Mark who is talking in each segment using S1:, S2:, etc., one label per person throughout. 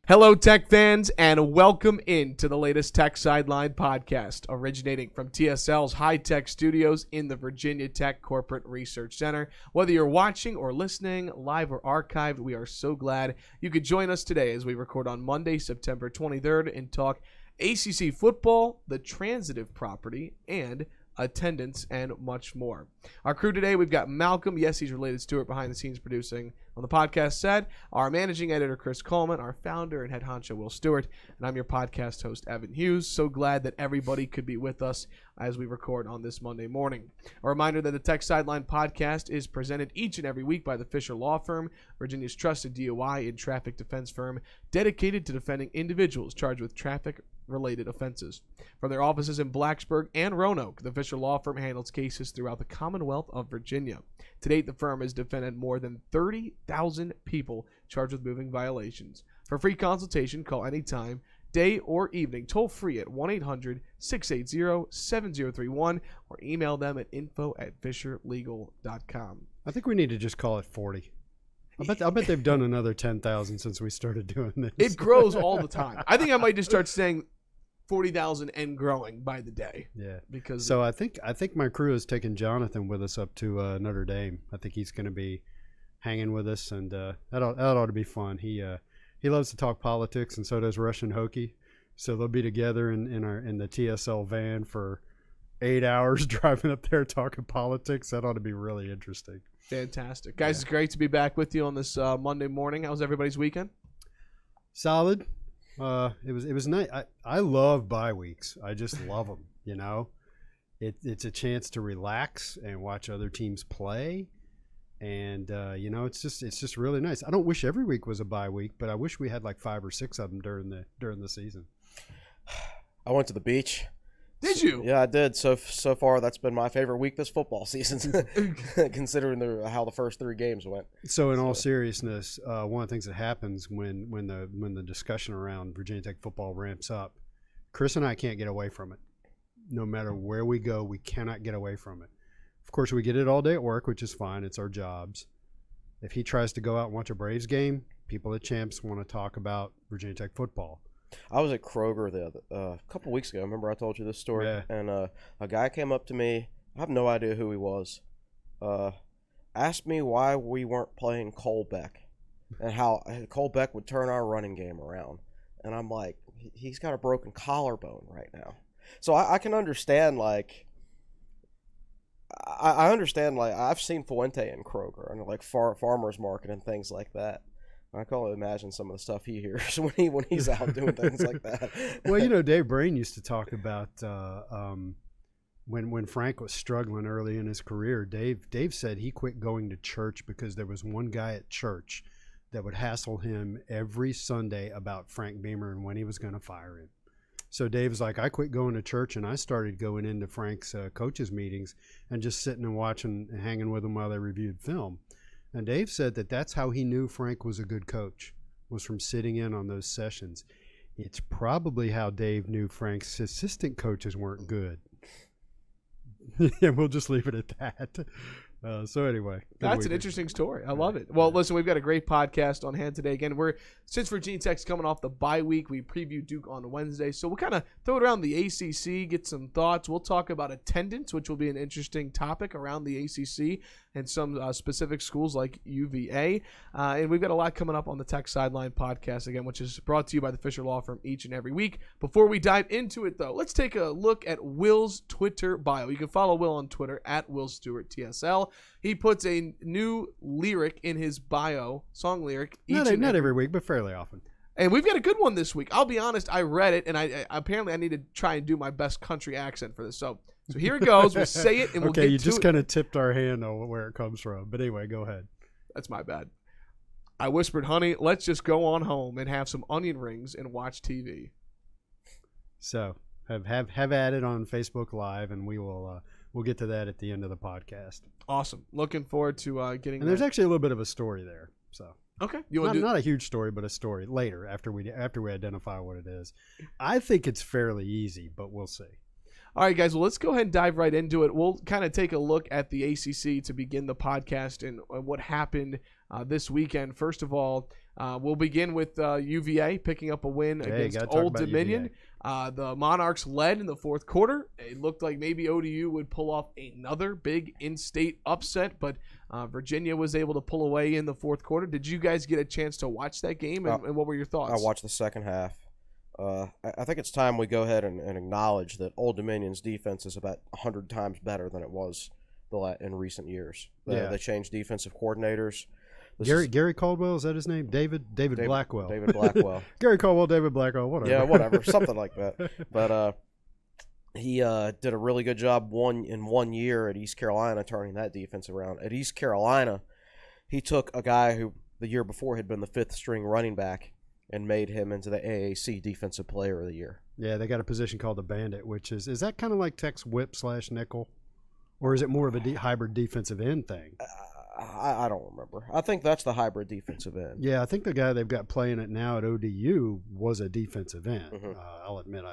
S1: Hello, tech fans, and welcome into the latest TechSideline podcast, originating from TSL's high-tech studios in the Virginia Tech Corporate Research Center. Whether you're watching or listening, live or archived, we are so glad you could join us today as we record on Monday, September 23rd, and talk ACC football, the Transitive property, and attendance, and much more. Our crew today, we've got Malcolm, yes, he's related to Stuart, behind the scenes producing on the podcast set, our managing editor, Chris Coleman, our founder and head honcho, Will Stewart, and I'm your podcast host, Evan Hughes. So glad that everybody could be with us as we record on this Monday morning. A reminder that the TechSideline podcast is presented each and every week by the Fisher Law Firm, Virginia's trusted DOI and traffic defense firm, dedicated to defending individuals charged with traffic-related offenses. From their offices in Blacksburg and Roanoke, the Fisher Law Firm handles cases throughout the Commonwealth of Virginia. To date, the firm has defended more than 30,000 people charged with moving violations. For free consultation, call anytime, day or evening, toll free at 1-800-680-7031 or email them at info@fisherlegal.com.
S2: I think we need to just call it 40. I bet they've done another 10,000 since we started doing this.
S1: It grows all the time. I think I might just start saying 40,000 and growing by the day.
S2: Yeah.
S1: Because
S2: so I think my crew has taken Jonathan with us up to Notre Dame. I think he's going to be hanging with us, and that ought to be fun. He loves to talk politics, and so does Russian Hokie. So they'll be together in the TSL van for 8 hours driving up there talking politics. That ought to be really interesting.
S1: Fantastic. Guys, It's great to be back with you on this Monday morning. How's everybody's weekend?
S2: Solid. It was nice. I love bye weeks. I just love them. You know, it's a chance to relax and watch other teams play, and you know, it's just really nice. I don't wish every week was a bye week, but I wish we had like 5 or 6 of them during the season.
S3: I went to the beach.
S1: Did you?
S3: Yeah, I did. So far, that's been my favorite week this football season, considering how the first 3 games went.
S2: So, in all seriousness, one of the things that happens when the discussion around Virginia Tech football ramps up, Chris and I can't get away from it. No matter where we go, we cannot get away from it. Of course, we get it all day at work, which is fine. It's our jobs. If he tries to go out and watch a Braves game, people at Champs want to talk about Virginia Tech football.
S3: I was at Kroger a couple weeks ago. Remember I told you this story?
S2: Yeah.
S3: And a guy came up to me. I have no idea who he was. Asked me why we weren't playing Cole Beck and how Cole Beck would turn our running game around. And I'm like, he's got a broken collarbone right now. So I can understand, like, I understand, like, I've seen Fuente in Kroger and, like, farmers market and things like that. I can only imagine some of the stuff he hears when he's out doing things like that.
S2: Well, you know, Dave Brain used to talk about when Frank was struggling early in his career. Dave said he quit going to church because there was one guy at church that would hassle him every Sunday about Frank Beamer and when he was going to fire him. So Dave was like, I quit going to church and I started going into Frank's coaches meetings and just sitting and watching and hanging with him while they reviewed film. And Dave said that's how he knew Frank was a good coach, was from sitting in on those sessions. It's probably how Dave knew Frank's assistant coaches weren't good. Yeah, we'll just leave it at that. So anyway.
S1: That's an interesting story. I love it. Well, listen, we've got a great podcast on hand today. Again, since Virginia Tech's coming off the bye week, we preview Duke on Wednesday. So we'll kind of throw it around the ACC, get some thoughts. We'll talk about attendance, which will be an interesting topic around the ACC and some specific schools like UVA. And we've got a lot coming up on the TechSideline podcast, again, which is brought to you by the Fisher Law Firm each and every week. Before we dive into it, though, let's take a look at Will's Twitter bio. You can follow Will on Twitter at WillStewartTSL. He puts a new lyric in his bio, song lyric.
S2: Not every week, but fairly often.
S1: And we've got a good one this week. I'll be honest, I read it, and I apparently I need to try and do my best country accent for this. So here it goes. We'll say it, and we'll get to it.
S2: Okay, you just kind of tipped our hand on where it comes from. But anyway, go ahead.
S1: That's my bad. I whispered, honey, let's just go on home and have some onion rings and watch TV.
S2: So have at it on Facebook Live, and we'll get to that at the end of the podcast.
S1: Awesome. Looking forward to getting.
S2: And there's actually a little bit of a story there. So
S1: okay,
S2: not a huge story, but a story later after we identify what it is. I think it's fairly easy, but we'll see.
S1: All right, guys. Well, let's go ahead and dive right into it. We'll kind of take a look at the ACC to begin the podcast and what happened this weekend. First of all, we'll begin with UVA picking up a win against Old Dominion. The Monarchs led in the fourth quarter. It looked like maybe ODU would pull off another big in-state upset, but Virginia was able to pull away in the fourth quarter. Did you guys get a chance to watch that game, and what were your thoughts?
S3: I watched the second half. I think it's time we go ahead and acknowledge that Old Dominion's defense is about 100 times better than it was in recent years. They changed defensive coordinators.
S2: Gary Caldwell, is that his name? David Blackwell.
S3: David Blackwell.
S2: Gary Caldwell, David Blackwell, whatever.
S3: Yeah, whatever, something like that. But he did a really good job in 1 year at East Carolina turning that defense around. At East Carolina, he took a guy who the year before had been the fifth string running back and made him into the AAC Defensive Player of the Year.
S2: Yeah, they got a position called the Bandit, which is that kind of like Tech's whip / nickel? Or is it more of a hybrid defensive end thing?
S3: I don't remember. I think that's the hybrid defensive end.
S2: Yeah, I think the guy they've got playing it now at ODU was a defensive end.
S3: Mm-hmm.
S2: I'll admit,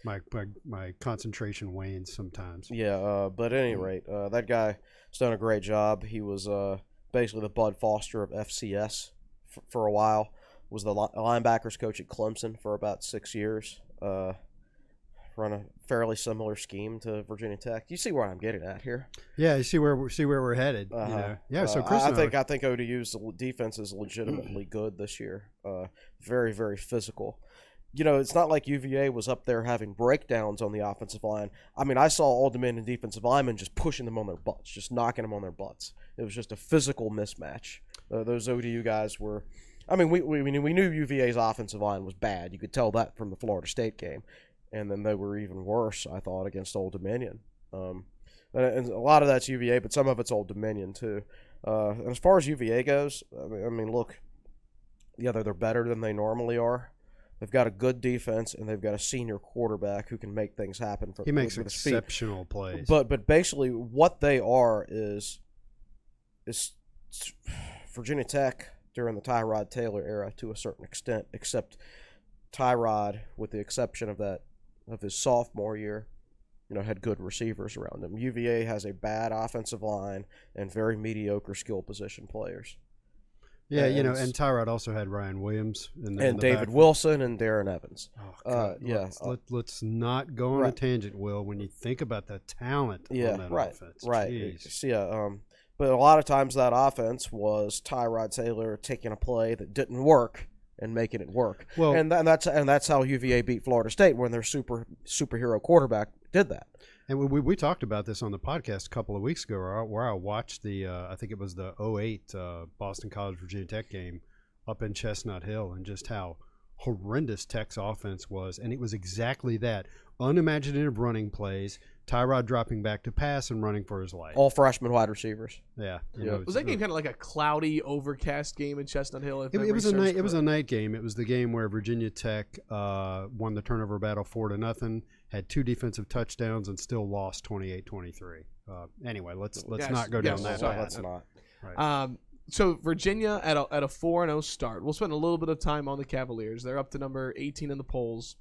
S2: my concentration wanes sometimes.
S3: Yeah, but at any rate, that guy's done a great job. He was basically the Bud Foster of FCS for a while. Was the linebackers coach at Clemson for about 6 years. Run a fairly similar scheme to Virginia Tech. You see where I'm getting at here?
S2: Yeah, you see where we're headed. You know? Yeah, so Chris,
S3: I think ODU's defense is legitimately good this year. Very, very physical. You know, it's not like UVA was up there having breakdowns on the offensive line. I mean, I saw Old Dominion defensive linemen just pushing them on their butts, just knocking them on their butts. It was just a physical mismatch. Those ODU guys were. I mean, we knew UVA's offensive line was bad. You could tell that from the Florida State game. And then they were even worse, I thought, against Old Dominion. And a lot of that's UVA, but some of it's Old Dominion, too. And as far as UVA goes, I mean, look, they're better than they normally are. They've got a good defense, and they've got a senior quarterback who can make things happen.
S2: He makes exceptional plays.
S3: But basically what they are is Virginia Tech during the Tyrod Taylor era to a certain extent, except Tyrod, with the exception of his sophomore year, had good receivers around him. UVA has a bad offensive line and very mediocre skill position players.
S2: Yeah, and Tyrod also had Ryan Williams in the
S3: David Wilson and Darren Evans.
S2: Oh, God. Let's not go on a tangent, Will. When you think about the talent on that offense,
S3: right? But a lot of times that offense was Tyrod Taylor taking a play that didn't work and making it work. Well, and that's how UVA beat Florida State when their superhero quarterback did that.
S2: And we talked about this on the podcast a couple of weeks ago, where I watched I think it was the 2008 Boston College Virginia Tech game up in Chestnut Hill, and just how horrendous Tech's offense was. And it was exactly that. Unimaginative running plays, Tyrod dropping back to pass and running for his life.
S3: All freshman wide receivers.
S2: Yeah.
S1: Was that game kind of like a cloudy, overcast game in Chestnut Hill?
S2: It was a night game. It was the game where Virginia Tech won the turnover battle 4-0, had 2 defensive touchdowns, and still lost 28-23. Anyway, let's not go down that path.
S3: Let's not.
S1: Right. So Virginia at a 4-0 start. We'll spend a little bit of time on the Cavaliers. They're up to number 18 in the polls.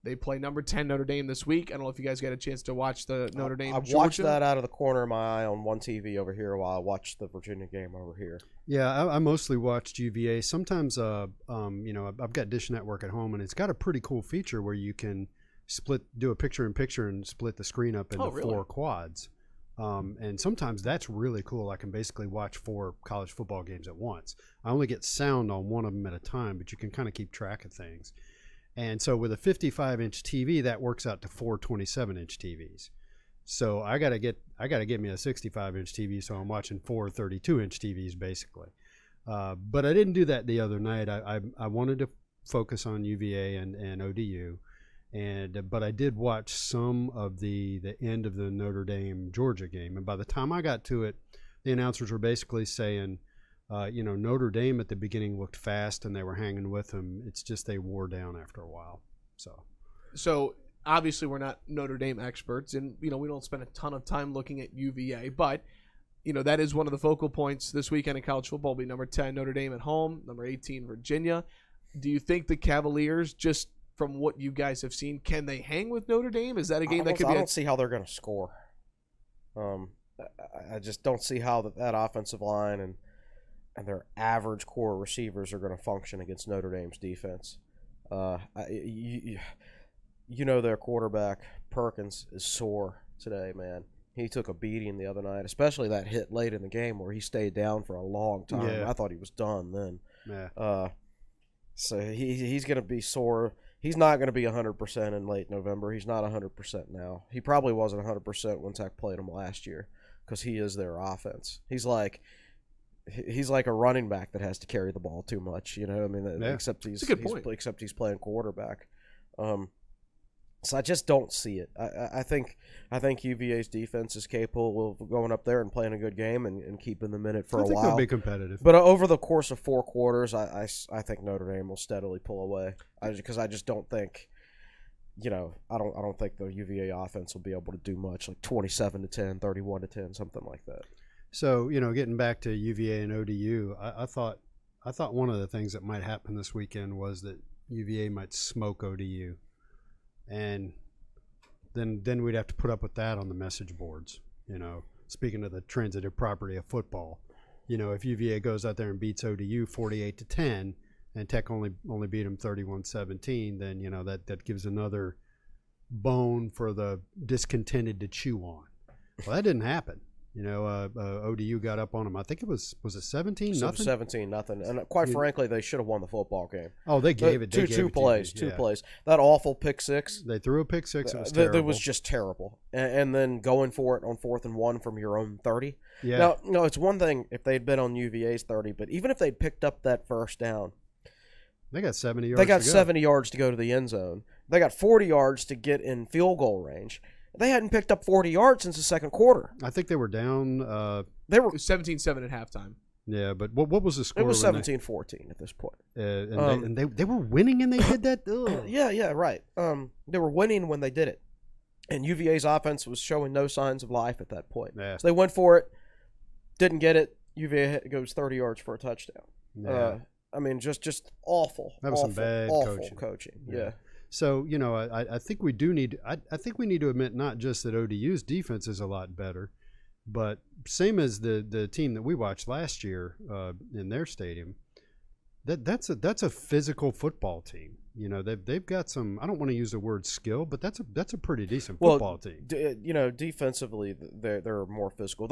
S1: They play number 10 Notre Dame this week. I don't know if you guys got a chance to watch the Notre Dame.
S3: I watched that out of the corner of my eye on one TV over here while I watched the Virginia game over here.
S2: Yeah, I mostly watched UVA. Sometimes, I've got Dish Network at home, and it's got a pretty cool feature where you can do a picture-in-picture and split the screen up into 4 quads. And sometimes that's really cool. I can basically watch 4 college football games at once. I only get sound on one of them at a time, but you can kind of keep track of things. And so with a 55-inch TV, that works out to 4 27-inch TVs. So I gotta get me a 65-inch TV, so I'm watching 4 32-inch TVs basically. But I didn't do that the other night. I wanted to focus on UVA and ODU, but I did watch some of the end of the Notre Dame Georgia game. And by the time I got to it, the announcers were basically saying, Notre Dame at the beginning looked fast and they were hanging with them. It's just they wore down after a while.
S1: So obviously we're not Notre Dame experts, and we don't spend a ton of time looking at UVA, but that is one of the focal points this weekend in college football. Will be number 10 Notre Dame at home, number 18 Virginia. Do you think the Cavaliers just from what you guys have seen, can they hang with Notre Dame? Is that a game that could be?
S3: I don't see how they're going to score. I just don't see how that offensive line and their average core receivers are going to function against Notre Dame's defense. You know their quarterback Perkins is sore today, man. He took a beating the other night, especially that hit late in the game where he stayed down for a long time.
S2: Yeah.
S3: I thought he was done then.
S2: Yeah.
S3: So he's going to be sore. He's not going to be 100% in late November. He's not 100% now. He probably wasn't 100% when Tech played him last year because he is their offense. He's like a running back that has to carry the ball too much, you know. I mean,
S1: That's a good point.
S3: Except he's playing quarterback. So I just don't see it. I think UVA's defense is capable of going up there and playing a good game and keeping them in it for a while.
S2: I think they'll be competitive.
S3: But over the course of 4 quarters, I think Notre Dame will steadily pull away. Because I just don't think, I don't think the UVA offense will be able to do much, like 27-10, 31-10, something like that.
S2: So, getting back to UVA and ODU, I thought one of the things that might happen this weekend was that UVA might smoke ODU. And then we'd have to put up with that on the message boards, speaking of the transitive property of football. If UVA goes out there and beats ODU 48-10 and Tech only beat them 31-17, then, that gives another bone for the discontented to chew on. Well, that didn't happen. ODU got up on them. I think it was it 17-0?
S3: 17-0. And quite frankly, they should have won the football game.
S2: Oh, they gave it.
S3: Two plays. That awful pick six.
S2: They threw a pick six. It was terrible.
S3: It was just terrible. And then going for it on 4th and 1 from your own 30.
S2: Yeah.
S3: Now, no, it's one thing if they'd been on UVA's 30, but even if they'd picked up that first down,
S2: they got 70 yards.
S3: They got 70 yards to go to the end zone. They got 40 yards to get in field goal range. They hadn't picked up 40 yards since the second quarter.
S2: I think they were down.
S1: It was 17-7 at halftime.
S2: Yeah, but what was the score?
S3: It was 17-14 at this point.
S2: And they were winning, and they did that.
S3: Yeah, right. They were winning when they did it, and UVA's offense was showing no signs of life at that point.
S2: Yeah.
S3: So they went for it, didn't get it. UVA goes 30 yards for a touchdown.
S2: Yeah.
S3: Just awful.
S2: That was
S3: awful,
S2: some bad
S3: awful coaching. Yeah.
S2: So I think we do need. I think we need to admit not just that ODU's defense is a lot better, but same as the team that we watched last year in their stadium. That's a physical football team. They've got some. I don't want to use the word skill, but that's a pretty decent football team.
S3: Defensively they're more physical.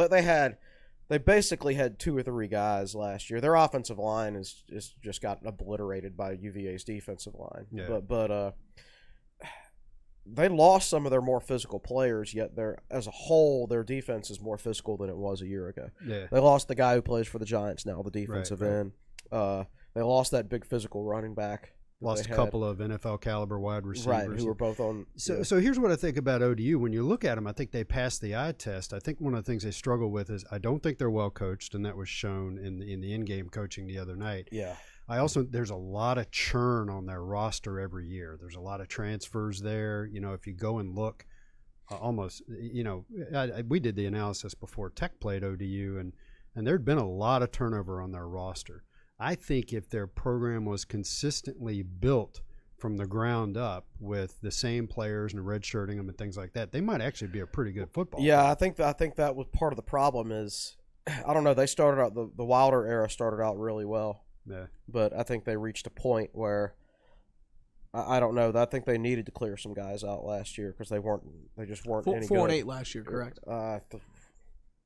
S3: They basically had 2 or 3 guys last year. Their offensive line is just got obliterated by UVA's defensive line.
S2: Yeah.
S3: But they lost some of their more physical players, yet as a whole, their defense is more physical than it was a year ago.
S2: Yeah.
S3: They lost the guy who plays for the Giants now, the defensive
S2: right.
S3: end. They lost that big physical running back.
S2: Lost a couple of NFL caliber wide receivers.
S3: Right, who were both on.
S2: So here's what I think about ODU. When you look at them, I think they passed the eye test. I think one of the things they struggle with is I don't think they're well coached, and that was shown in the in-game coaching the other night.
S3: Yeah.
S2: There's a lot of churn on their roster every year. There's a lot of transfers there. If you go and look, we did the analysis before Tech played ODU, and there'd been a lot of turnover on their roster. I think if their program was consistently built from the ground up with the same players and redshirting them and things like that, they might actually be a pretty good football team.
S3: I think that was part of the problem is, I don't know, they started out, the Wilder era started out really well.
S2: Yeah.
S3: But I think they reached a point where, I don't know, I think they needed to clear some guys out last year because they just weren't any good.
S1: 4-8 last year, correct?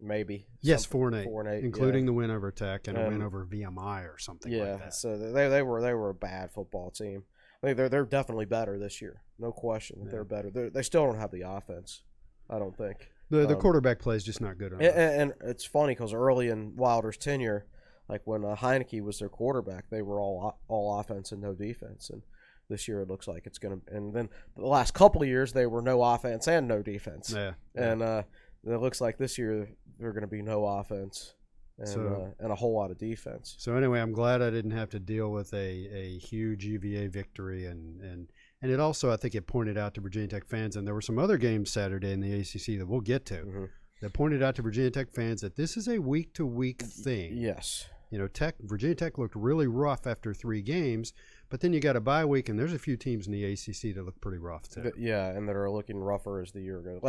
S3: Maybe.
S2: Yes, 4-8, including
S3: yeah.
S2: the win over Tech and a win over VMI or something like that.
S3: Yeah, so they were a bad football team. They're definitely better this year, no question. They're better. They still don't have the offense, I don't think.
S2: The quarterback play is just not good enough.
S3: And it's funny because early in Wilder's tenure, like when Heineke was their quarterback, they were all offense and no defense. And this year it looks like it's going to – and then the last couple of years they were no offense and no defense.
S2: Yeah.
S3: And it looks like this year they're going to be no offense and a whole lot of defense.
S2: So anyway, I'm glad I didn't have to deal with a huge UVA victory, and it also, I think, it pointed out to Virginia Tech fans, and there were some other games Saturday in the ACC that we'll get to, that pointed out to Virginia Tech fans that this is a week-to-week thing.
S3: Yes.
S2: Virginia Tech looked really rough after 3 games, but then you got a bye week, and there's a few teams in the ACC that look pretty rough too.
S3: Yeah, and that are looking rougher as the year goes.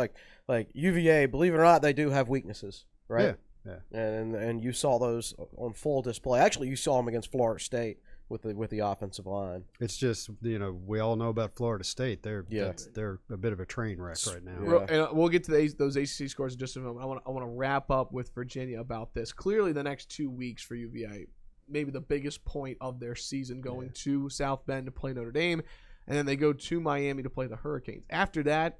S3: Like UVA, believe it or not, they do have weaknesses, right?
S2: Yeah.
S3: And you saw those on full display. Actually, you saw them against Florida State with the offensive line.
S2: It's just we all know about Florida State. They're a bit of a train wreck right now.
S1: Yeah. And we'll get to those ACC scores in just a moment. I want to wrap up with Virginia about this. Clearly, the next 2 weeks for UVA, maybe the biggest point of their season, going to South Bend to play Notre Dame, and then they go to Miami to play the Hurricanes. After that,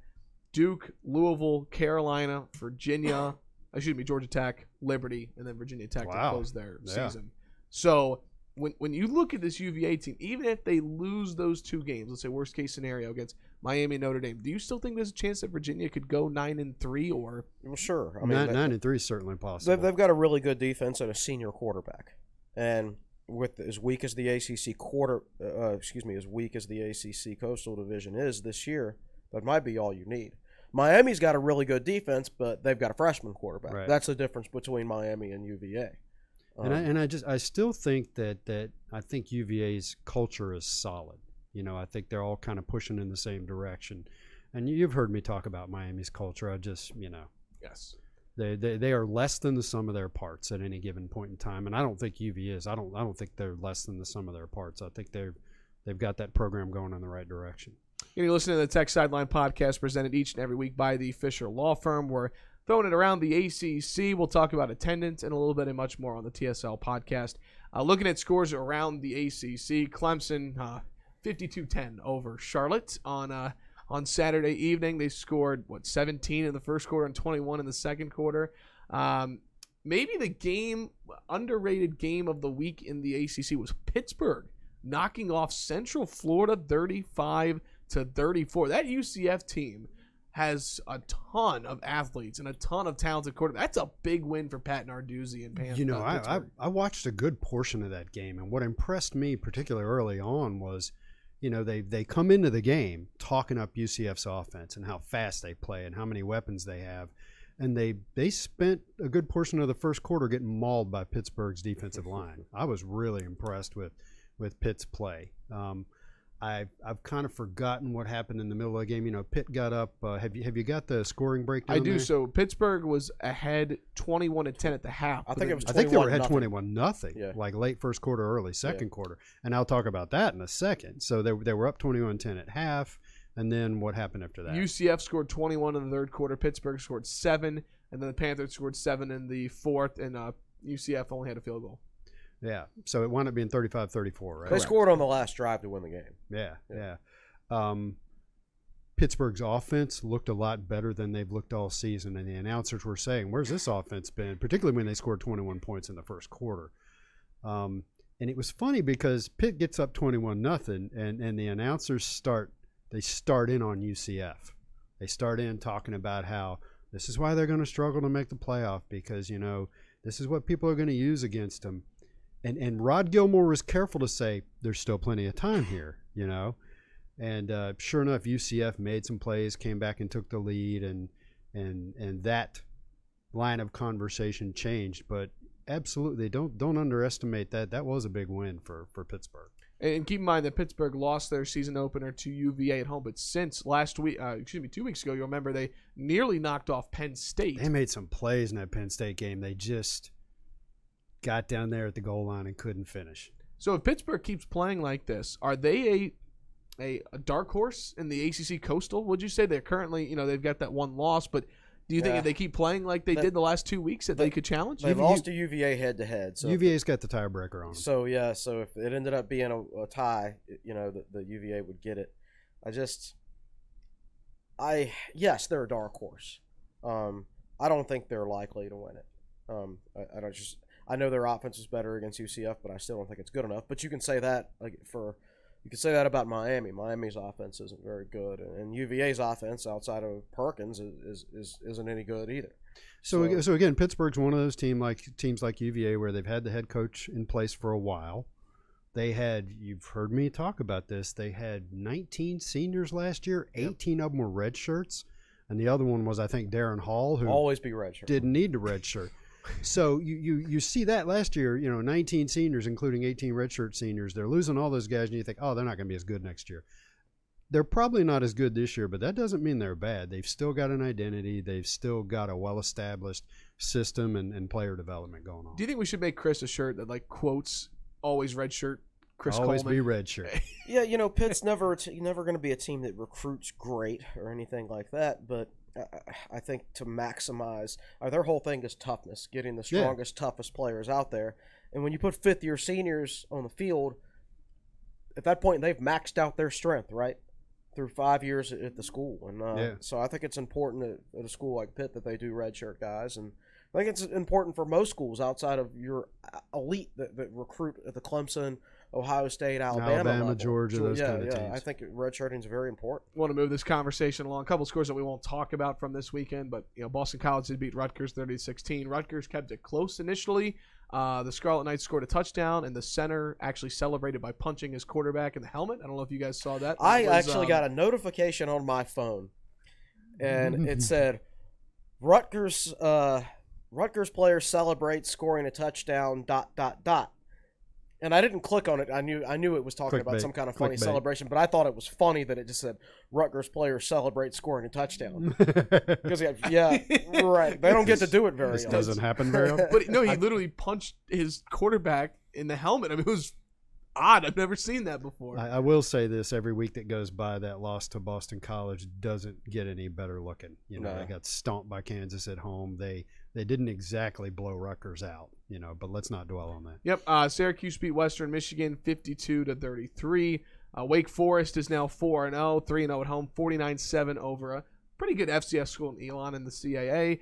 S1: Duke, Louisville, Carolina, Virginia, Georgia Tech, Liberty, and then Virginia Tech to close their season. So when you look at this UVA team, even if they lose those 2 games, let's say worst case scenario against Miami and Notre Dame, do you still think there's a chance that Virginia could go 9-3? Or
S3: well, sure. I
S2: mean, 9-3 is certainly possible.
S3: They've got a really good defense and a senior quarterback, and with as weak as the ACC as weak as the ACC Coastal Division is this year, that might be all you need. Miami's got a really good defense, but they've got a freshman quarterback.
S2: Right.
S3: That's the difference between Miami and UVA.
S2: I still think that I think UVA's culture is solid. I think they're all kind of pushing in the same direction. And you've heard me talk about Miami's culture. I just,
S1: yes,
S2: they are less than the sum of their parts at any given point in time. And I don't think UVA is. I don't think they're less than the sum of their parts. I think they've got that program going in the right direction.
S1: You're listening to the Tech Sideline podcast, presented each and every week by the Fisher Law Firm. We're throwing it around the ACC. We'll talk about attendance and a little bit and much more on the TSL podcast. Looking at scores around the ACC, Clemson 52-10 over Charlotte on Saturday evening. They scored 17 in the first quarter and 21 in the second quarter. Maybe the underrated game of the week in the ACC was Pittsburgh knocking off Central Florida 35-34. That UCF team has a ton of athletes and a ton of talented quarterbacks. That's a big win for Pat Narduzzi and Pittsburgh.
S2: I watched a good portion of that game, and what impressed me particularly early on was, they come into the game talking up UCF's offense and how fast they play and how many weapons they have, and they spent a good portion of the first quarter getting mauled by Pittsburgh's defensive line. I was really impressed with Pitt's play. I've kind of forgotten what happened in the middle of the game. Pitt got up. Have you got the scoring breakdown?
S1: I do.
S2: There?
S1: So Pittsburgh was ahead 21-10 at the half.
S3: I think
S2: they were ahead 21-0.
S3: Yeah.
S2: Like late first quarter, early second quarter. And I'll talk about that in a second. So they were up 21-10 at half. And then what happened after that?
S1: UCF scored 21 in the third quarter. Pittsburgh scored 7, and then the Panthers scored 7 in the fourth, and UCF only had a field goal.
S2: Yeah, so it wound up being 35-34, right?
S3: They scored on the last drive to win the game.
S2: Yeah. Pittsburgh's offense looked a lot better than they've looked all season, and the announcers were saying, where's this offense been, particularly when they scored 21 points in the first quarter. And it was funny because Pitt gets up 21-0, and the announcers start in on UCF. They start in talking about how this is why they're going to struggle to make the playoff because, this is what people are going to use against them. And Rod Gilmore was careful to say there's still plenty of time here, And sure enough, UCF made some plays, came back and took the lead, and that line of conversation changed. But absolutely, don't underestimate that. That was a big win for Pittsburgh.
S1: And keep in mind that Pittsburgh lost their season opener to UVA at home, but since 2 weeks ago, you'll remember they nearly knocked off Penn State.
S2: They made some plays in that Penn State game. They just got down there at the goal line and couldn't finish.
S1: So if Pittsburgh keeps playing like this, are they a dark horse in the ACC Coastal? Would you say they're currently, they've got that one loss, but do you think if they keep playing like they did the last 2 weeks that they could challenge?
S3: They lost to UVA head-to-head. So
S2: UVA's got the tiebreaker on them.
S3: So if it ended up being a tie, the UVA would get it. Yes, they're a dark horse. I don't think they're likely to win it. I know their offense is better against UCF, but I still don't think it's good enough. But you can say that about Miami. Miami's offense isn't very good, and UVA's offense outside of Perkins isn't any good either.
S2: So again, Pittsburgh's one of those teams like UVA where they've had the head coach in place for a while. You've heard me talk about this. They had 19 seniors last year. 18 of them were red shirts, and the other one was I think Darren Hall, who
S3: always be red shirt.
S2: Didn't need to red shirt. So you see that last year, 19 seniors, including 18 redshirt seniors, they're losing all those guys, and you think, oh, they're not going to be as good next year. They're probably not as good this year, but that doesn't mean they're bad. They've still got an identity. They've still got a well-established system and player development going on.
S1: Do you think we should make Chris a shirt that quotes always red shirt? Chris
S2: Always
S1: Coleman.
S2: be red shirt.
S3: Yeah, Pitt's never going to be a team that recruits great or anything like that, but I think to maximize their whole thing is toughness, getting the strongest, toughest players out there. And when you put fifth-year seniors on the field, at that point they've maxed out their strength, right? Through 5 years at the school. And so I think it's important at a school like Pitt that they do redshirt guys. And I think it's important for most schools outside of your elite that recruit at the Clemson, Ohio State, Alabama level.
S2: Georgia, those kind of teams.
S3: I think redshirting is very important.
S1: Want to move this conversation along. A couple scores that we won't talk about from this weekend, but Boston College did beat Rutgers 30-16. Rutgers kept it close initially. The Scarlet Knights scored a touchdown, and the center actually celebrated by punching his quarterback in the helmet. I don't know if you guys saw that.
S3: I actually got a notification on my phone, and it said, Rutgers players celebrate scoring a touchdown, ... And I didn't click on it. I knew it was talking about some kind of funny celebration, but I thought it was funny that it just said Rutgers players celebrate scoring a touchdown. Because right, they don't get to do it very often.
S2: Doesn't happen very often.
S1: But no, he literally punched his quarterback in the helmet. I mean, it was odd. I've never seen that before.
S2: I will say this: every week that goes by, that loss to Boston College doesn't get any better looking. They got stomped by Kansas at home. They didn't exactly blow Rutgers out, but let's not dwell on that.
S1: Yep. Syracuse beat Western Michigan 52-33. Wake Forest is now 4-0, 3-0 at home, 49-7 over a pretty good FCS school in Elon in the CAA.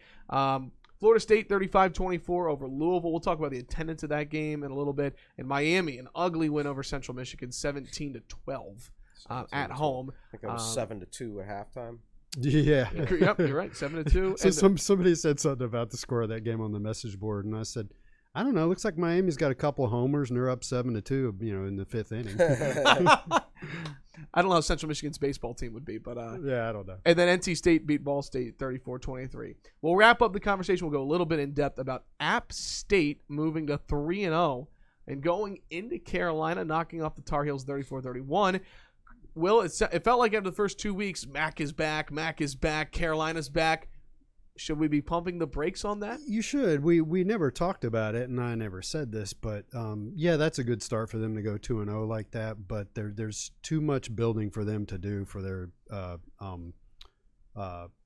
S1: Florida State 35-24 over Louisville. We'll talk about the attendance of that game in a little bit. And Miami, an ugly win over Central Michigan, 17-12 at home.
S3: I think it was 7-2 at halftime.
S2: Yeah.
S1: Yep, you're right. 7-2.
S2: So somebody said something about the score of that game on the message board, and I said, I don't know. Looks like Miami's got a couple of homers, and they're up 7-2, in the fifth inning.
S1: I don't know how Central Michigan's baseball team would be, but
S2: yeah, I don't know.
S1: And then NC State beat Ball State 34-23. We'll wrap up the conversation. We'll go a little bit in depth about App State moving to 3-0 and going into Carolina, knocking off the Tar Heels 34-31. Will, it felt like after the first 2 weeks, Mac is back, Carolina's back. Should we be pumping the brakes on that?
S2: You should. We never talked about it, and I never said this, but that's a good start for them to go 2-0 like that. But there's too much building for them to do for their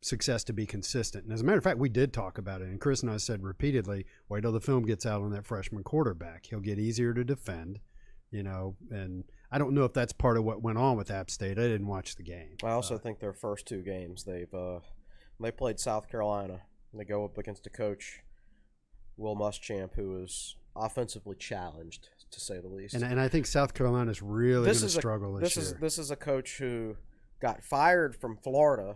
S2: success to be consistent. And as a matter of fact, we did talk about it, and Chris and I said repeatedly, wait till the film gets out on that freshman quarterback. He'll get easier to defend, and I don't know if that's part of what went on with App State. I didn't watch the game.
S3: I also think their first two games, they played South Carolina. They go up against a coach, Will Muschamp, who is offensively challenged, to say the least.
S2: And I think South Carolina's really going to struggle this year.
S3: This is a coach who got fired from Florida,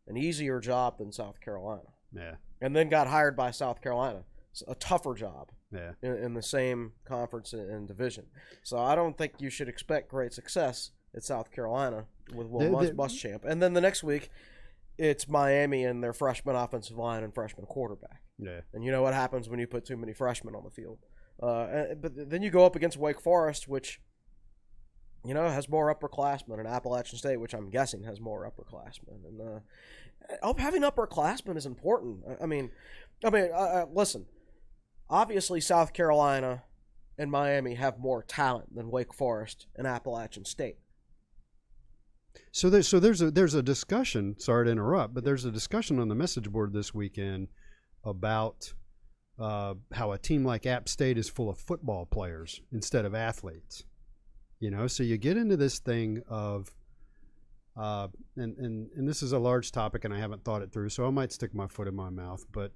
S3: an easier job than South Carolina.
S2: Yeah.
S3: And then got hired by South Carolina, a tougher job.
S2: Yeah.
S3: In the same conference and division. So I don't think you should expect great success at South Carolina with Will Muschamp. And then the next week, it's Miami and their freshman offensive line and freshman quarterback.
S2: Yeah.
S3: And you know what happens when you put too many freshmen on the field. But then you go up against Wake Forest, which, has more upperclassmen, and Appalachian State, which I'm guessing has more upperclassmen. And having upperclassmen is important. I mean, listen. Obviously, South Carolina and Miami have more talent than Wake Forest and Appalachian State.
S2: So there's a discussion. Sorry to interrupt, but there's a discussion on the message board this weekend about how a team like App State is full of football players instead of athletes. So you get into this thing of, and this is a large topic, and I haven't thought it through, so I might stick my foot in my mouth. But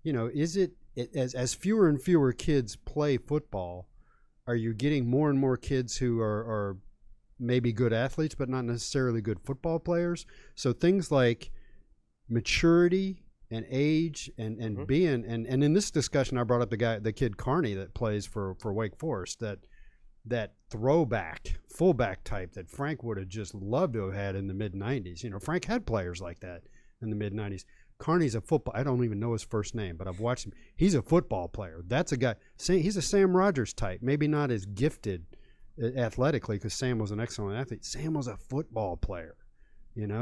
S2: is it as fewer and fewer kids play football, are you getting more and more kids who are maybe good athletes but not necessarily good football players? So things like maturity and age and being and in this discussion I brought up the kid Carney that plays for Wake Forest, that throwback fullback type that Frank would have just loved to have had in the mid-90s. Frank had players like that in the mid-90s. Carney's a football. I don't even know his first name, but I've watched him. He's a football player. That's a guy. He's a Sam Rogers type. Maybe not as gifted athletically because Sam was an excellent athlete. Sam was a football player,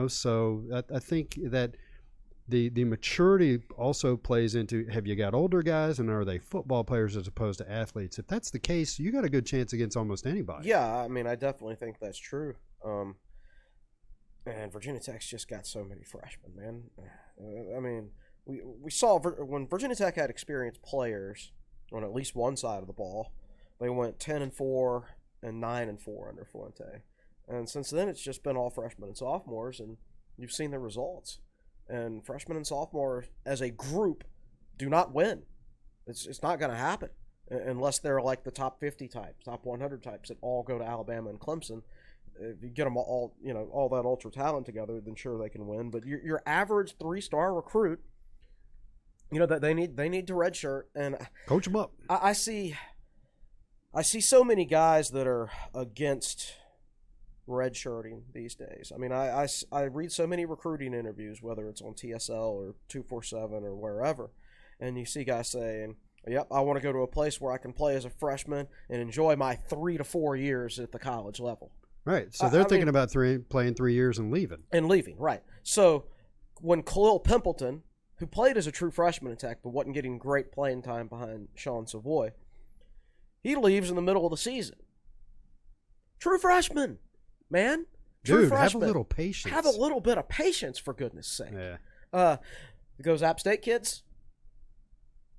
S2: So I think that the maturity also plays into, have you got older guys and are they football players as opposed to athletes? If that's the case, you got a good chance against almost anybody.
S3: Yeah, I mean, I definitely think that's true. And Virginia Tech's just got so many freshmen, man. I mean, we saw when Virginia Tech had experienced players on at least one side of the ball, they went 10-4 and 9-4 under Fuente. And since then, it's just been all freshmen and sophomores, and you've seen the results. And freshmen and sophomores, as a group, do not win. It's not going to happen unless they're like the top 50 types, top 100 types that all go to Alabama and Clemson. If you get them all that ultra talent together, then sure they can win. But your average 3-star recruit, that they need to redshirt and
S2: coach them up.
S3: I see so many guys that are against redshirting these days. I mean, I read so many recruiting interviews, whether it's on TSL or 247 or wherever, and you see guys saying, "Yep, I want to go to a place where I can play as a freshman and enjoy my 3 to 4 years at the college level."
S2: Right. So they're thinking about playing 3 years and leaving. Right.
S3: So when Khalil Pimpleton, who played as a true freshman in Tech but wasn't getting great playing time behind Sean Savoy, he leaves in the middle of the season. True freshman. Man,
S2: dude, have a little patience.
S3: Have a little bit of patience, for goodness sake.
S2: Yeah.
S3: Those App State kids,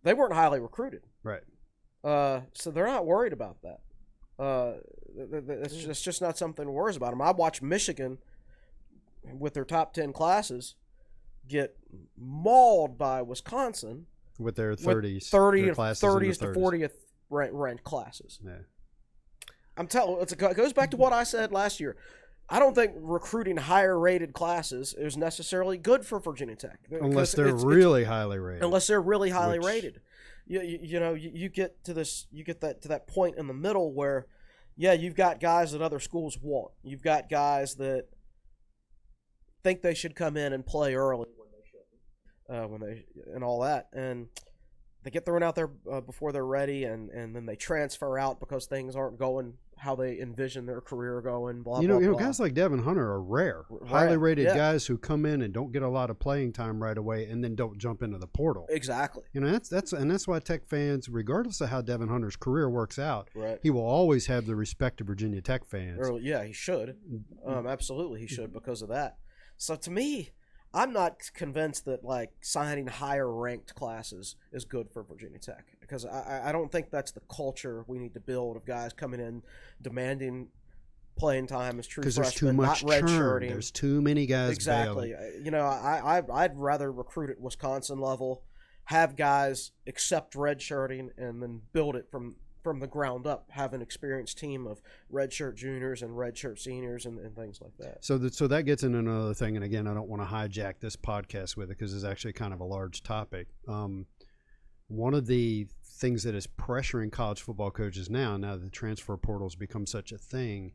S3: they weren't highly recruited.
S2: Right.
S3: So they're not worried about that. It's just not something that worries about them. I watched Michigan, with their top 10 classes, get mauled by Wisconsin
S2: with their 30s,
S3: their 30s to 40th ranked classes.
S2: Yeah.
S3: I'm telling. It goes back to what I said last year. I don't think recruiting higher rated classes is necessarily good for Virginia Tech
S2: unless they're really highly rated.
S3: Unless they're really highly rated, you get to that point in the middle where, yeah, you've got guys that other schools want. You've got guys that think they should come in and play early when they shouldn't, and all that, and they get thrown out there before they're ready, and then they transfer out because things aren't going how they envision their career going. Blah, blah, blah.
S2: Guys like Devin Hunter are rare. Highly rated guys who come in and don't get a lot of playing time right away, and then don't jump into the portal.
S3: Exactly.
S2: That's why Tech fans, regardless of how Devin Hunter's career works out,
S3: right,
S2: he will always have the respect of Virginia Tech fans.
S3: Yeah, he should. Absolutely, he should because of that. So to me, I'm not convinced that like signing higher ranked classes is good for Virginia Tech, because I don't think that's the culture we need to build of guys coming in demanding playing time as true freshmen,
S2: there's too much
S3: not redshirting.
S2: There's too many guys.
S3: Exactly.
S2: Bailing.
S3: I'd rather recruit at Wisconsin level, have guys accept redshirting, and then build it from the ground up, have an experienced team of redshirt juniors and redshirt seniors and things like that.
S2: So that gets into another thing, and again, I don't want to hijack this podcast with it because it's actually kind of a large topic. One of the things that is pressuring college football coaches now that the transfer portal's become such a thing,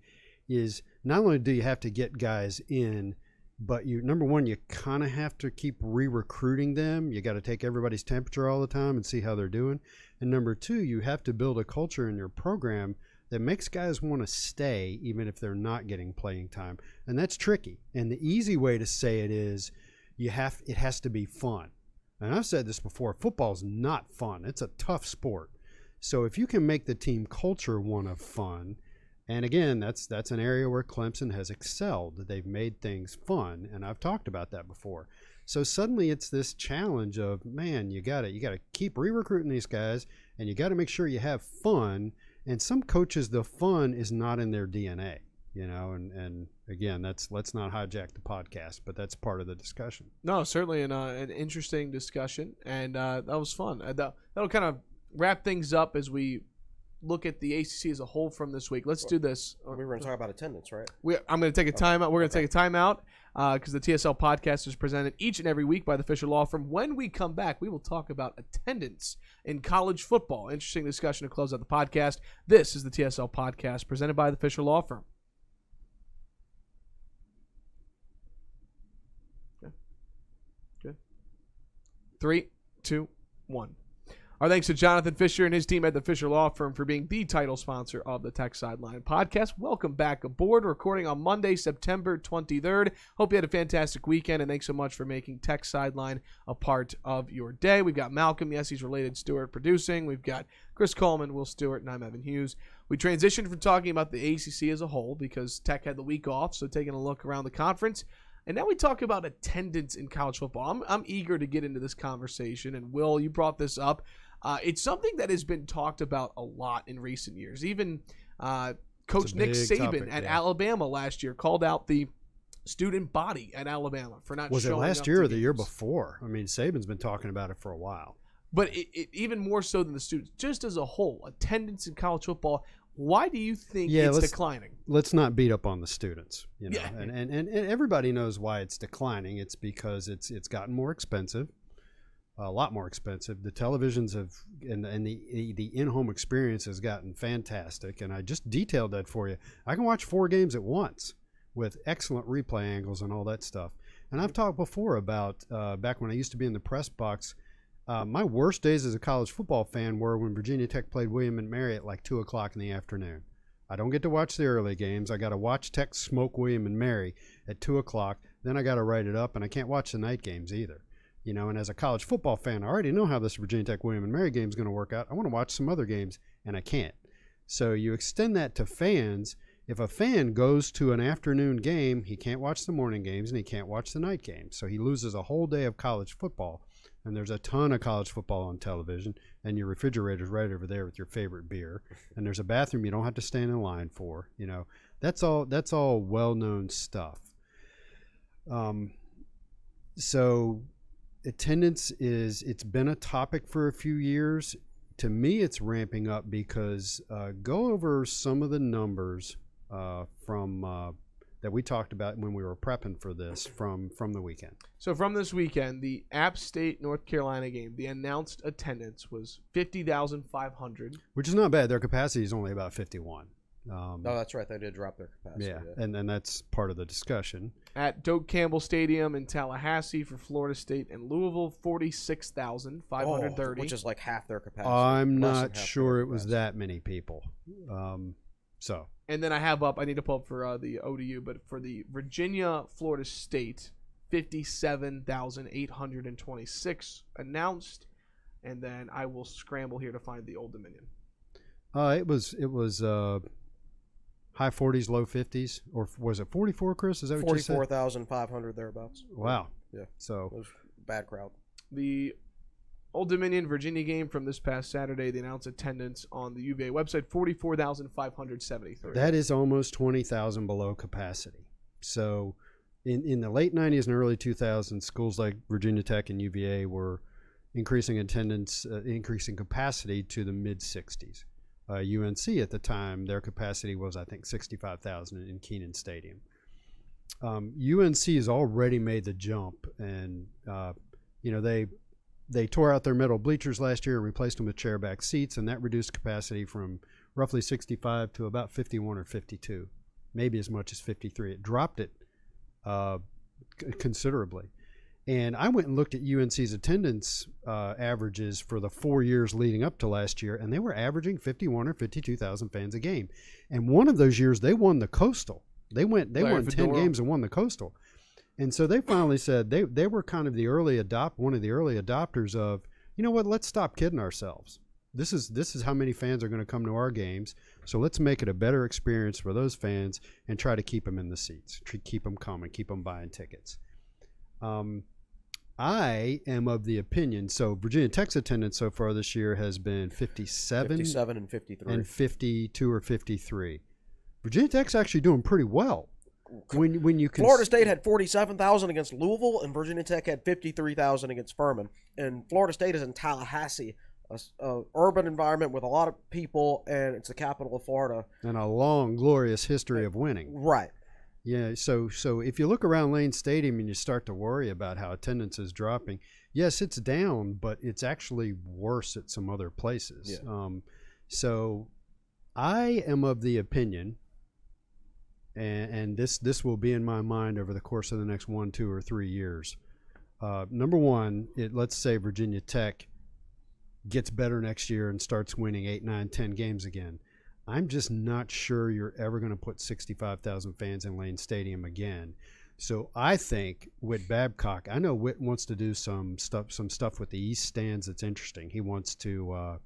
S2: is not only do you have to get guys in, but number one, you kind of have to keep re-recruiting them. You got to take everybody's temperature all the time and see how they're doing. And number two, you have to build a culture in your program that makes guys want to stay even if they're not getting playing time. And that's tricky. And the easy way to say it is it has to be fun. And I've said this before, football's not fun. It's a tough sport. So if you can make the team culture one of fun, and again, that's an area where Clemson has excelled. They've made things fun, and I've talked about that before. So suddenly it's this challenge of, man, you got to keep re-recruiting these guys, and you got to make sure you have fun. And some coaches, the fun is not in their DNA, and again, let's not hijack the podcast, but that's part of the discussion.
S1: No, certainly an interesting discussion, and that was fun. That'll kind of wrap things up as we look at the ACC as a whole from this week. Let's do this.
S3: We were going to talk about attendance, right?
S1: I'm going to take a timeout. We're going to take a timeout because the TSL podcast is presented each and every week by the Fisher Law Firm. When we come back, we will talk about attendance in college football. Interesting discussion to close out the podcast. This is the TSL podcast presented by the Fisher Law Firm. Good. 3, 2, 1. Our thanks to Jonathan Fisher and his team at the Fisher Law Firm for being the title sponsor of the Tech Sideline podcast. Welcome back aboard. Recording on Monday, September 23rd. Hope you had a fantastic weekend, and thanks so much for making Tech Sideline a part of your day. We've got Malcolm, yes, he's related, Stewart producing. We've got Chris Coleman, Will Stewart, and I'm Evan Hughes. We transitioned from talking about the ACC as a whole because Tech had the week off, so taking a look around the conference. And now we talk about attendance in college football. I'm eager to get into this conversation, and Will, you brought this up. It's something that has been talked about a lot in recent years. Even Coach Nick Saban at Alabama last year called out the student body at Alabama for not showing up.
S2: Was it last year or the year before? I mean, Saban's been talking about it for a while.
S1: But it even more so than the students, just as a whole, attendance in college football. Why do you think it's declining?
S2: Let's not beat up on the students. You know?
S1: Yeah.
S2: And everybody knows why it's declining. It's because it's gotten more expensive. A lot more expensive. The televisions have and the in-home experience has gotten fantastic, and I just detailed that for you. I can watch 4 games at once with excellent replay angles and all that stuff. And I've talked before about back when I used to be in the press box. My worst days as a college football fan were when Virginia Tech played William and Mary at like 2 o'clock in the afternoon. I don't get to watch the early games. I got to watch Tech smoke William and Mary at 2 o'clock. Then I got to write it up, and I can't watch the night games either. You know, and as a college football fan, I already know how this Virginia Tech William and Mary game is going to work out. I want to watch some other games, and I can't. So you extend that to fans. If a fan goes to an afternoon game, he can't watch the morning games, and he can't watch the night games. So he loses a whole day of college football, and there's a ton of college football on television, and your refrigerator's right over there with your favorite beer, and there's a bathroom you don't have to stand in line for. You know, that's all well-known stuff. So attendance it's been a topic for a few years. To me, it's ramping up because go over some of the numbers from that we talked about when we were prepping for this from the weekend.
S1: So from this weekend, the App State North Carolina game, the announced attendance was 50,500,
S2: which is not bad. Their capacity is only about 51.
S3: No, that's right. They did drop their capacity.
S2: Yeah, and that's part of the discussion.
S1: At Doak Campbell Stadium in Tallahassee for Florida State and Louisville, 46,530.
S3: Which is like half their capacity.
S2: I'm not sure it was that many people. So.
S1: And then I need to pull up for the ODU, but for the Virginia, Florida State, 57,826 announced. And then I will scramble here to find the Old Dominion.
S2: It was high 40s, low 50s, or was it 44, Chris? Is that what you said?
S3: 44,500 thereabouts.
S2: Wow.
S3: Yeah.
S2: So
S3: it was a bad crowd.
S1: The Old Dominion Virginia game from this past Saturday, the announced attendance on the UVA website, 44,573.
S2: That is almost 20,000 below capacity. So in the late 90s and early 2000s, schools like Virginia Tech and UVA were increasing attendance, increasing capacity to the mid-60s. UNC at the time, their capacity was, I think, 65,000 in Kenan Stadium. UNC has already made the jump, and they tore out their metal bleachers last year and replaced them with chairback seats, and that reduced capacity from roughly 65 to about 51 or 52, maybe as much as 53. It dropped it considerably. And I went and looked at UNC's attendance averages for the 4 years leading up to last year, and they were averaging 51 or 52,000 fans a game. And one of those years, they won the Coastal. They won 10 games and won the Coastal. And so they finally said they were kind of one of the early adopters of, you know what, let's stop kidding ourselves. This is how many fans are going to come to our games, so let's make it a better experience for those fans and try to keep them in the seats, keep them coming, keep them buying tickets. I am of the opinion, so Virginia Tech's attendance so far this year has been 57
S3: and 53.
S2: And 52 or 53. Virginia Tech's actually doing pretty well. When you
S3: Florida State had 47,000 against Louisville, and Virginia Tech had 53,000 against Furman. And Florida State is in Tallahassee, a urban environment with a lot of people, and it's the capital of Florida.
S2: And a long, glorious history of winning.
S3: Right.
S2: Yeah, so if you look around Lane Stadium and you start to worry about how attendance is dropping, yes, it's down, but it's actually worse at some other places.
S3: Yeah.
S2: So I am of the opinion, and this will be in my mind over the course of the next 1, 2, or 3 years, Number one, let's say Virginia Tech gets better next year and starts winning 8, 9, 10 games again. I'm just not sure you're ever going to put 65,000 fans in Lane Stadium again. So I think Whit Babcock, I know Whit wants to do some stuff with the East stands that's interesting. He wants to,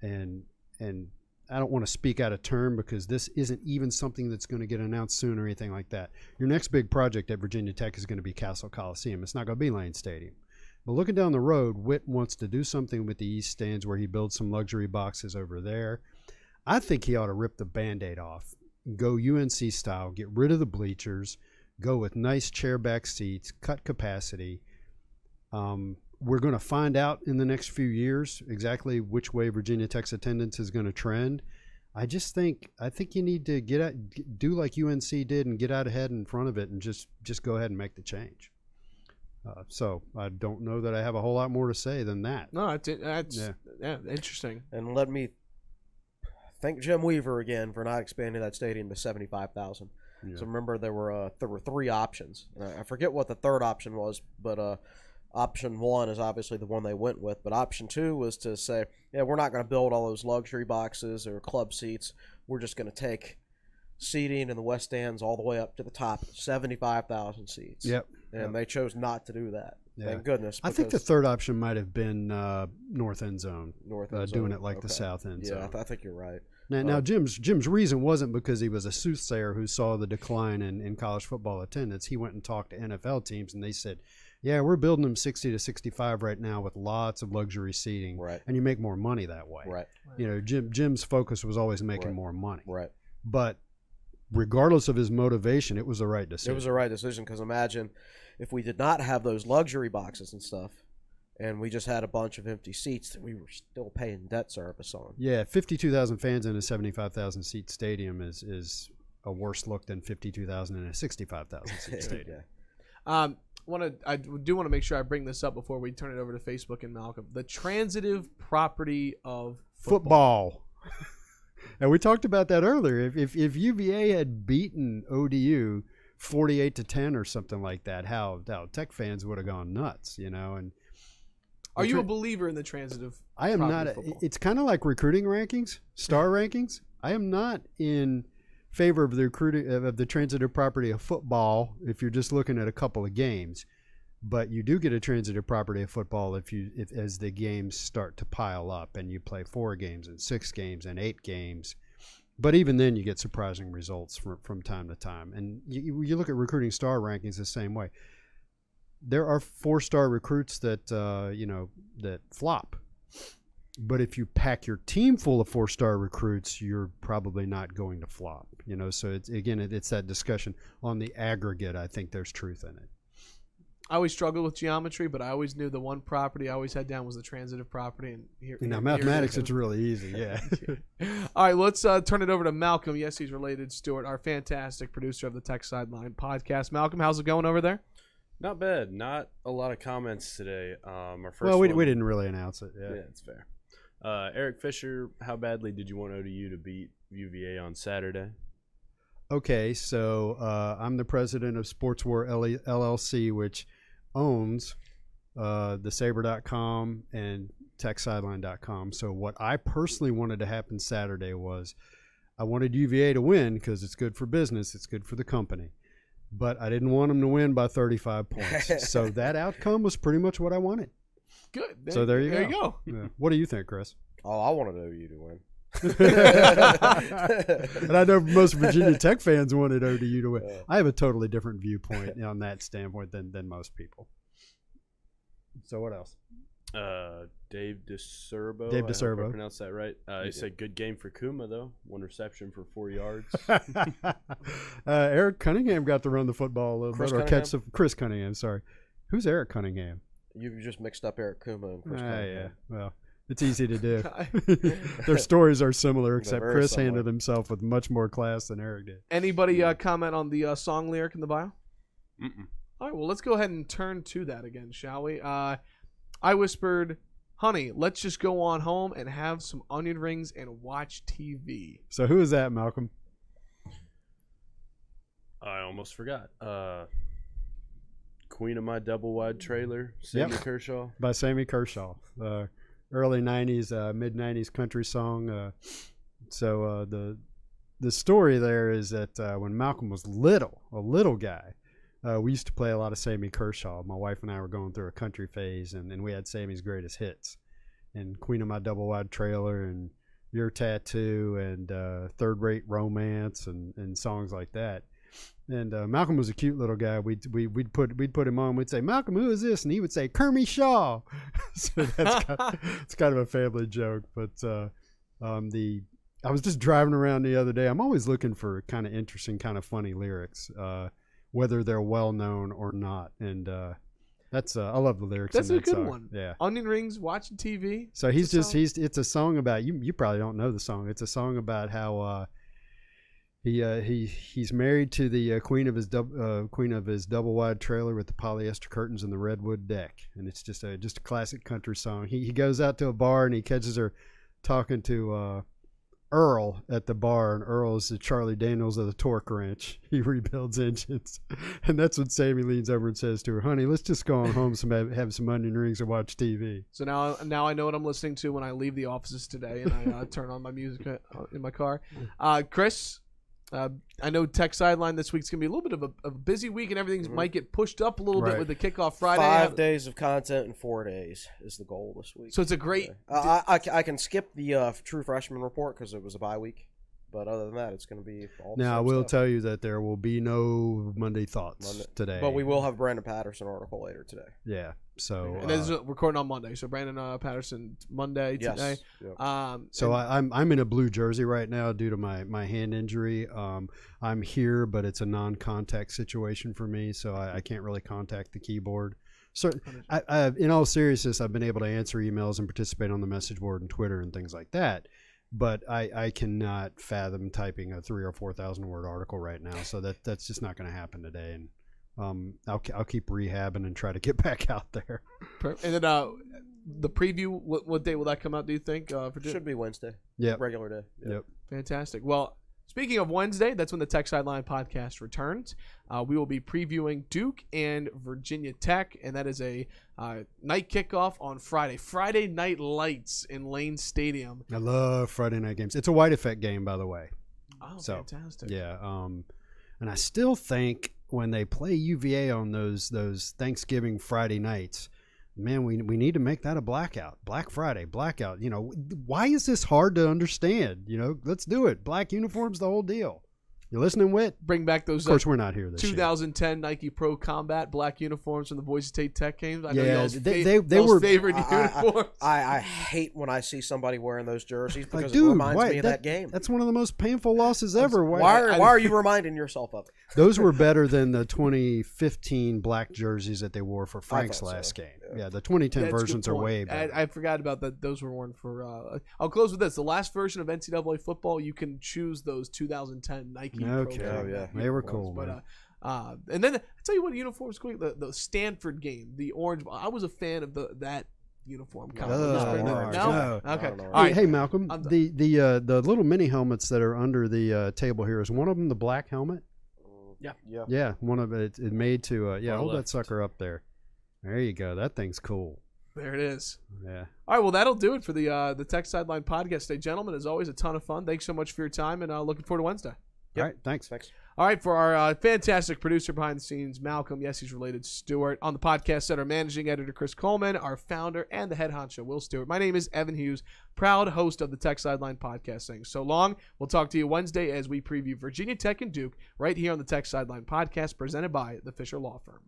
S2: and I don't want to speak out of turn because this isn't even something that's going to get announced soon or anything like that. Your next big project at Virginia Tech is going to be Castle Coliseum. It's not going to be Lane Stadium. But looking down the road, Whit wants to do something with the East stands where he builds some luxury boxes over there. I think he ought to rip the Band-Aid off, go UNC style, get rid of the bleachers, go with nice chair-back seats, cut capacity. We're going to find out in the next few years exactly which way Virginia Tech's attendance is going to trend. I think you need to do like UNC did and get out ahead in front of it and just go ahead and make the change. So I don't know that I have a whole lot more to say than that.
S1: No, that's interesting.
S3: And let me thank Jim Weaver again for not expanding that stadium to 75,000. Yeah. So remember there were 3 options. I forget what the third option was, but option 1 is obviously the one they went with. But option 2 was to say, yeah, we're not going to build all those luxury boxes or club seats. We're just going to take seating in the West Stands all the way up to the top, 75,000 seats.
S2: Yep.
S3: And they chose not to do that. Yeah. Thank goodness.
S2: I think the third option might have been North End Zone.
S3: North End Zone.
S2: Doing it like the South End Zone.
S3: Yeah, I think you're right.
S2: Now Jim's reason wasn't because he was a soothsayer who saw the decline in college football attendance. He went and talked to NFL teams, and they said, yeah, we're building them 60 to 65 right now with lots of luxury seating,
S3: right,
S2: and you make more money that way.
S3: Right.
S2: You know, Jim's focus was always making more money.
S3: Right.
S2: But regardless of his motivation, it was the right decision.
S3: It was the right decision because imagine if we did not have those luxury boxes and stuff, and we just had a bunch of empty seats that we were still paying debt service on.
S2: Yeah, 52,000 fans in a 75,000 seat stadium is a worse look than 52,000 in a 65,000 seat stadium.
S1: I do want to make sure I bring this up before we turn it over to Facebook and Malcolm. The transitive property of football.
S2: And we talked about that earlier. If UVA had beaten ODU 48-10 or something like that, how Tech fans would have gone nuts, you know. And
S1: are you a believer in the transitive?
S2: I am not. It's kind of like recruiting rankings, star rankings. I am not in favor of the recruiting of the transitive property of football if you're just looking at a couple of games. But you do get a transitive property of football if as the games start to pile up and you play 4 games and 6 games and 8 games. But even then, you get surprising results from time to time. And you look at recruiting star rankings the same way. There are 4-star recruits that that flop. But if you pack your team full of 4-star recruits, you're probably not going to flop. You know, so it's that discussion on the aggregate. I think there's truth in it.
S1: I always struggled with geometry, but I always knew the one property I always had down was the transitive property. And
S2: now mathematics, it's really easy, yeah.
S1: All right, let's turn it over to Malcolm. Yes, he's related. Stewart, our fantastic producer of the TechSideline podcast. Malcolm, how's it going over there?
S4: Not bad. Not a lot of comments today. Our first
S2: we didn't really announce it. Yeah,
S4: it's fair. Eric Fisher, how badly did you want ODU to beat UVA on Saturday?
S2: Okay, so I'm the president of Sports War LLC, which owns thesaber.com and TechSideline.com. So what I personally wanted to happen Saturday was I wanted UVA to win because it's good for business, it's good for the company. But I didn't want them to win by 35 points. So that outcome was pretty much what I wanted.
S1: Good.
S2: So there you
S1: go.
S2: Yeah. What do you think, Chris?
S3: Oh, I wanted ODU to win.
S2: And I know most Virginia Tech fans wanted ODU to win. I have a totally different viewpoint on that standpoint than most people. So what else?
S4: Dave DeCerbo.
S2: Dave
S4: I hope
S2: DeCerbo.
S4: I pronounced that right. He said good game for Kuma though. 1 reception for 4 yards.
S2: Eric Cunningham got to run the football a little bit.
S3: Or
S2: catch Chris Cunningham. Sorry, who's Eric Cunningham?
S3: You've just mixed up Eric Kuma and Chris Cunningham.
S2: Yeah. Well, it's easy to do. Their stories are similar, except Chris
S3: similar.
S2: handled himself with much more class than Eric did.
S1: Anybody comment on the song lyric in the bio?
S4: Mm-mm.
S1: All right, well, let's go ahead and turn to that again, shall we? I whispered, honey, let's just go on home and have some onion rings and watch TV.
S2: So who is that, Malcolm?
S4: I almost forgot. Queen of My Double Wide Trailer, Sammy Kershaw.
S2: By Sammy Kershaw. Early 90s, mid 90s country song. So the story there is that when Malcolm was a little guy, we used to play a lot of Sammy Kershaw. My wife and I were going through a country phase, and we had Sammy's greatest hits. And Queen of My Double Wide Trailer and Your Tattoo and Third Rate Romance and songs like that. And Malcolm was a cute little guy. We'd put him on. We'd say, "Malcolm, who is this?" And he would say, "Kermie Shaw." So it's kind of a family joke. But I was just driving around the other day. I'm always looking for kind of interesting, kind of funny lyrics, whether they're well known or not. And that's I love the lyrics.
S1: That's
S2: in
S1: a
S2: that
S1: good
S2: song.
S1: one.
S2: Yeah.
S1: Onion rings, watching TV.
S2: So it's a song about you probably don't know the song. It's a song about how he's married to the queen of his double wide trailer with the polyester curtains and the redwood deck, and it's just a classic country song. He goes out to a bar and he catches her talking to Earl at the bar, and Earl is the Charlie Daniels of the torque wrench. He rebuilds engines, and that's when Sammy leans over and says to her, "Honey, let's just go on home, have some onion rings and watch TV."
S1: So now I know what I'm listening to when I leave the offices today, and I turn on my music in my car. Chris, I know TechSideline this week's going to be a little bit of a busy week, and everything might get pushed up a little bit with the kickoff Friday.
S3: 5 days of content in 4 days is the goal this week.
S1: So it's a great...
S3: I can skip the true freshman report because it was a bye week. But other than that, it's going to be all the
S2: Now, I
S3: same
S2: will
S3: stuff.
S2: tell you that there will be no Monday Thoughts today.
S3: But we will have a Brandon Patterson article later today.
S2: Yeah. So
S1: and this is recording on Monday. So Brandon Patterson Monday today.
S3: Yep.
S2: I'm in a blue jersey right now due to my hand injury. I'm here, but it's a non-contact situation for me, so I can't really contact the keyboard. So, in all seriousness, I've been able to answer emails and participate on the message board and Twitter and things like that. But I cannot fathom typing a 3,000 or 4,000 word article right now, so that's just not going to happen today. And I'll keep rehabbing and try to get back out there.
S1: And then the preview, what day will that come out? Do you think?
S3: Should be Wednesday.
S2: Yeah,
S3: regular day.
S2: Yep.
S1: Fantastic. Well, speaking of Wednesday, that's when the TechSideline podcast returns. We will be previewing Duke and Virginia Tech, and that is a night kickoff on Friday. Friday Night Lights in Lane Stadium.
S2: I love Friday night games. It's a white effect game, by the way.
S1: Oh,
S2: so,
S1: fantastic.
S2: Yeah. And I still think when they play UVA on those Thanksgiving Friday nights, man, we need to make that a blackout. Black Friday, blackout. Why is this hard to understand? Let's do it. Black uniforms, the whole deal. You listening, Whit?
S1: Bring back those.
S2: Of course, we're not here this
S1: 2010 Nike Pro Combat black uniforms from the Boise State Tech games. I know
S2: they were
S1: favorite uniforms.
S3: I hate when I see somebody wearing those jerseys because
S2: dude,
S3: it reminds me of that game.
S2: That's one of the most painful losses ever.
S3: Why are you reminding yourself of it?
S2: Those were better than the 2015 black jerseys that they wore for Frank's last game. Yeah, the 2010 versions are way better.
S1: I forgot about that. Those were worn for. I'll close with this. The last version of NCAA football, you can choose those 2010 Nike.
S2: Okay.
S1: Pro
S2: They were cool,
S1: but and then I tell you what, uniforms quick. The Stanford game, the orange. I was a fan of that uniform.
S2: No.
S1: Okay.
S2: All right. Hey, Malcolm. The little mini helmets that are under the table here, is one of them the black helmet? Yeah. One of it made to. Hold that sucker up there. There you go. That thing's cool.
S1: There it is.
S2: Yeah.
S1: All right. Well, that'll do it for the TechSideline podcast today, gentlemen. As always, a ton of fun. Thanks so much for your time, and looking forward to Wednesday.
S2: Yep. All right. Thanks.
S1: All right. For our fantastic producer behind the scenes, Malcolm, yes, he's related, Stewart. On the podcast set, our managing editor, Chris Coleman, our founder, and the head honcho, Will Stewart. My name is Evan Hughes, proud host of the TechSideline podcast, saying so long. We'll talk to you Wednesday as we preview Virginia Tech and Duke right here on the TechSideline podcast, presented by the Fisher Law Firm.